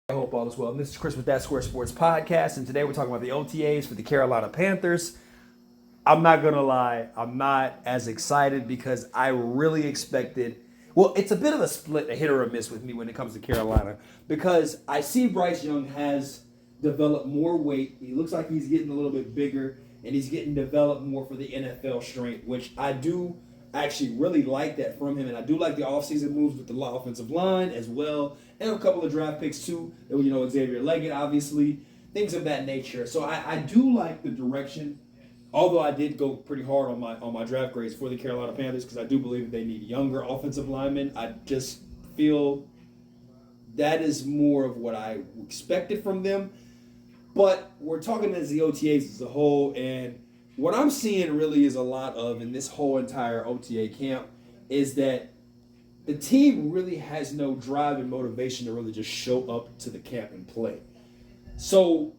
I hope all is well. This is Chris with That Square Sports Podcast, and today we're talking about the OTAs for the Carolina Panthers. I'm not going to lie, I'm not as excited because I really expected, well, it's a bit of a split, a hit or a miss with me when it comes to Carolina, because I see Bryce Young has developed more weight. He looks like he's getting a little bit bigger, and he's getting developed more for the NFL strength, which I do actually really like that from him, and I do like the offseason moves with the offensive line as well, and a couple of draft picks too. Xavier Leggett, obviously, things of that nature. So I do like the direction, although I did go pretty hard on my draft grades for the Carolina Panthers because I do believe that they need younger offensive linemen. I just feel that is more of what I expected from them. But we're talking as the OTAs as a whole, and what I'm seeing really is a lot of in this whole entire OTA camp is that the team really has no drive and motivation to really just show up to the camp and play. So,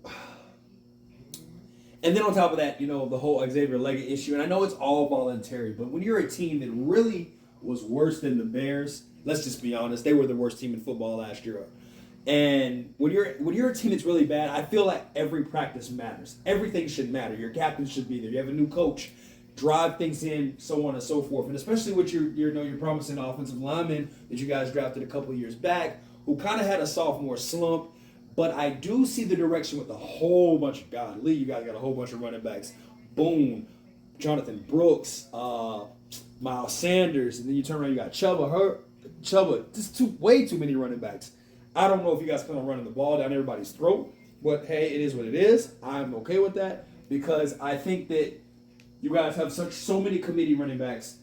and then on top of that, the whole Xavier Leggett issue, and I know it's all voluntary, but when you're a team that really was worse than the Bears, let's just be honest, they were the worst team in football last year. And when you're a team that's really bad, I feel like every practice matters. Everything should matter. Your captain should be there. You have a new coach, drive things in, so on and so forth. And especially with your promising offensive lineman that you guys drafted a couple of years back, who kind of had a sophomore slump. But I do see the direction with a whole bunch of guys. Lee, you guys got a whole bunch of running backs. Boone, Jonathan Brooks, Miles Sanders, and then you turn around, you got Chuba, just way too many running backs. I don't know if you guys plan on running the ball down everybody's throat, but hey, it is what it is. I'm okay with that because I think that you guys have so many committee running backs.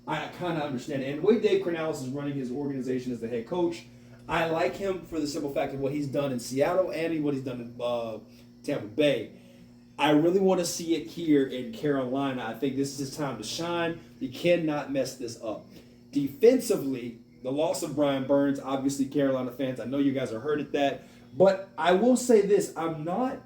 I kind of understand it. And the way Dave Cornales is running his organization as the head coach, I like him for the simple fact of what he's done in Seattle and what he's done in Tampa Bay. I really want to see it here in Carolina. I think this is his time to shine. You cannot mess this up. Defensively, the loss of Brian Burns, obviously Carolina fans, I know you guys are hurt at that. But I will say this, I'm not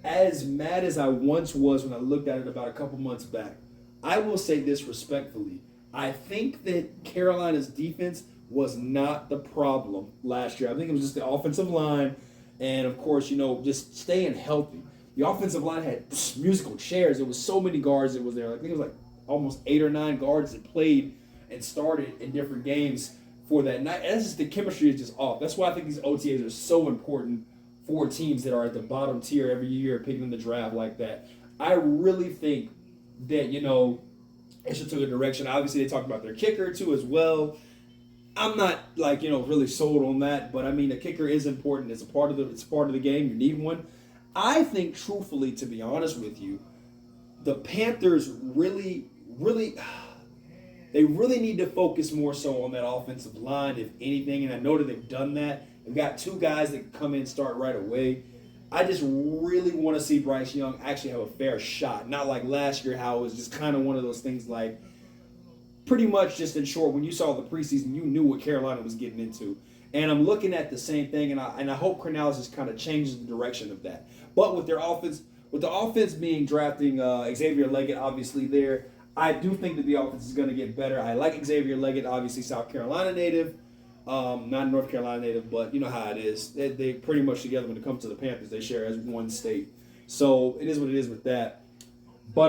as mad as I once was when I looked at it about a couple months back. I will say this respectfully. I think that Carolina's defense was not the problem last year. I think it was just the offensive line and, of course, just staying healthy. The offensive line had musical chairs. There was so many guards that was there. I think it was like almost 8 or 9 guards that played and started in different games for that night. And that's just the chemistry is just off. That's why I think these OTAs are so important for teams that are at the bottom tier every year picking in the draft like that. I really think that, it should take a direction. Obviously, they talked about their kicker too as well. I'm not really sold on that, but I mean, a kicker is important. It's part of the game. You need one. I think, truthfully, to be honest with you, the Panthers really need to focus more so on that offensive line, if anything. And I know that they've done that. They've got 2 guys that come in and start right away. I just really want to see Bryce Young actually have a fair shot. Not like last year, how it was just kind of one of those things like, pretty much just in short, when you saw the preseason, you knew what Carolina was getting into. And I'm looking at the same thing, and I hope Cornales just kind of changes the direction of that. But with the offense being drafting Xavier Leggett, obviously there, I do think that the offense is going to get better. I like Xavier Leggett, obviously South Carolina native, not North Carolina native, but you know how it is. They pretty much together when it comes to the Panthers, they share as one state. So it is what it is with that. But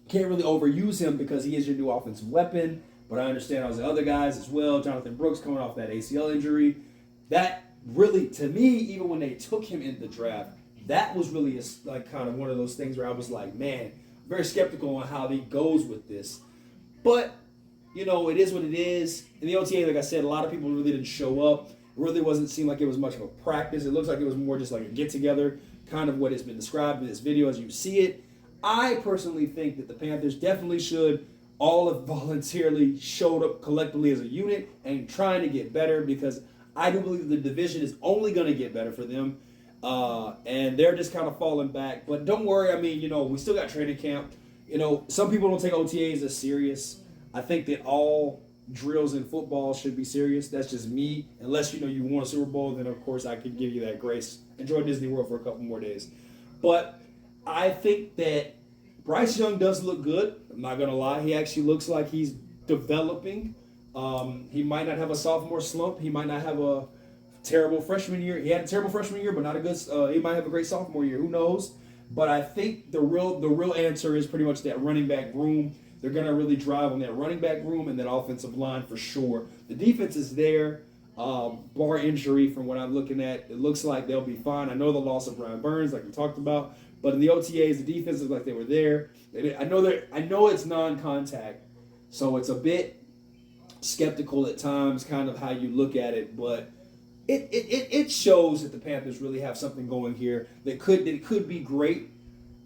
can't really overuse him because he is your new offensive weapon. But I understand all the other guys as well. Jonathan Brooks coming off that ACL injury. That really, to me, even when they took him in the draft, that was really kind of one of those things where I was like, man, very skeptical on how he goes with this. But, it is what it is. In the OTA, like I said, a lot of people really didn't show up. It really seem like it was much of a practice. It looks like it was more just like a get-together, kind of what has been described in this video as you see it. I personally think that the Panthers definitely should all have voluntarily showed up collectively as a unit and trying to get better because I do believe the division is only going to get better for them. And they're just kind of falling back. But don't worry. I mean, we still got training camp. Some people don't take OTAs as serious. I think that all drills in football should be serious. That's just me. Unless, you won a Super Bowl, then, of course, I could give you that grace. Enjoy Disney World for a couple more days. But I think that Bryce Young does look good. I'm not going to lie. He actually looks like he's developing. He might not have a sophomore slump. He might not have a terrible freshman year. He had a terrible freshman year, but not a good. He might have a great sophomore year. Who knows? But I think the real answer is pretty much that running back room. They're gonna really drive on that running back room and that offensive line for sure. The defense is there, bar injury. From what I'm looking at, it looks like they'll be fine. I know the loss of Brian Burns, like we talked about, but in the OTAs, the defense is like they were there. I know it's non-contact, so it's a bit skeptical at times, kind of how you look at it, but it shows that the Panthers really have something going here that could be great.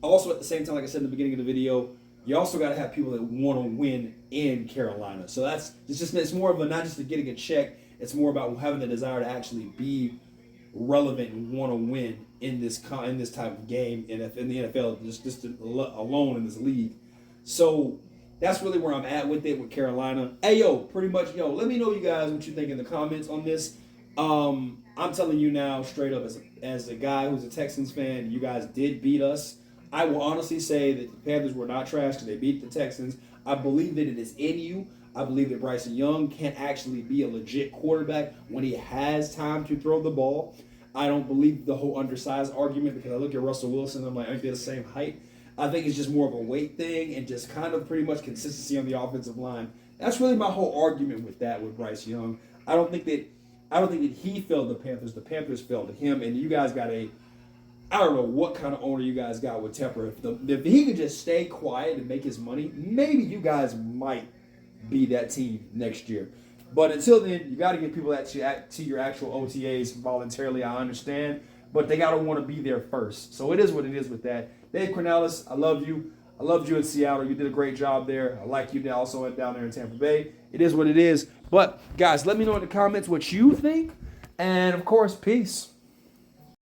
Also, at the same time, like I said in the beginning of the video, you also got to have people that want to win in Carolina. So it's more of a not just getting a check. It's more about having the desire to actually be relevant and want to win in this type of game in the NFL, just alone in this league. So that's really where I'm at with it with Carolina. Hey, pretty much, let me know you guys what you think in the comments on this. I'm telling you now, straight up, as a guy who's a Texans fan, you guys did beat us. I will honestly say that the Panthers were not trash because they beat the Texans. I believe that it is in you. I believe that Bryson Young can actually be a legit quarterback when he has time to throw the ball. I don't believe the whole undersized argument because I look at Russell Wilson and I'm like, I think they're the same height. I think it's just more of a weight thing and just kind of pretty much consistency on the offensive line. That's really my whole argument with that with Bryce Young. I don't think that he failed the Panthers. The Panthers failed him, and you guys got I don't know what kind of owner you guys got with Tepper. If he could just stay quiet and make his money, maybe you guys might be that team next year. But until then, you got to get people to your actual OTAs voluntarily. I understand, but they got to want to be there first. So it is what it is with that. Dave Cornelis, I love you. I loved you in Seattle. You did a great job there. I like you also down there in Tampa Bay. It is what it is. But, guys, let me know in the comments what you think. And, of course, peace.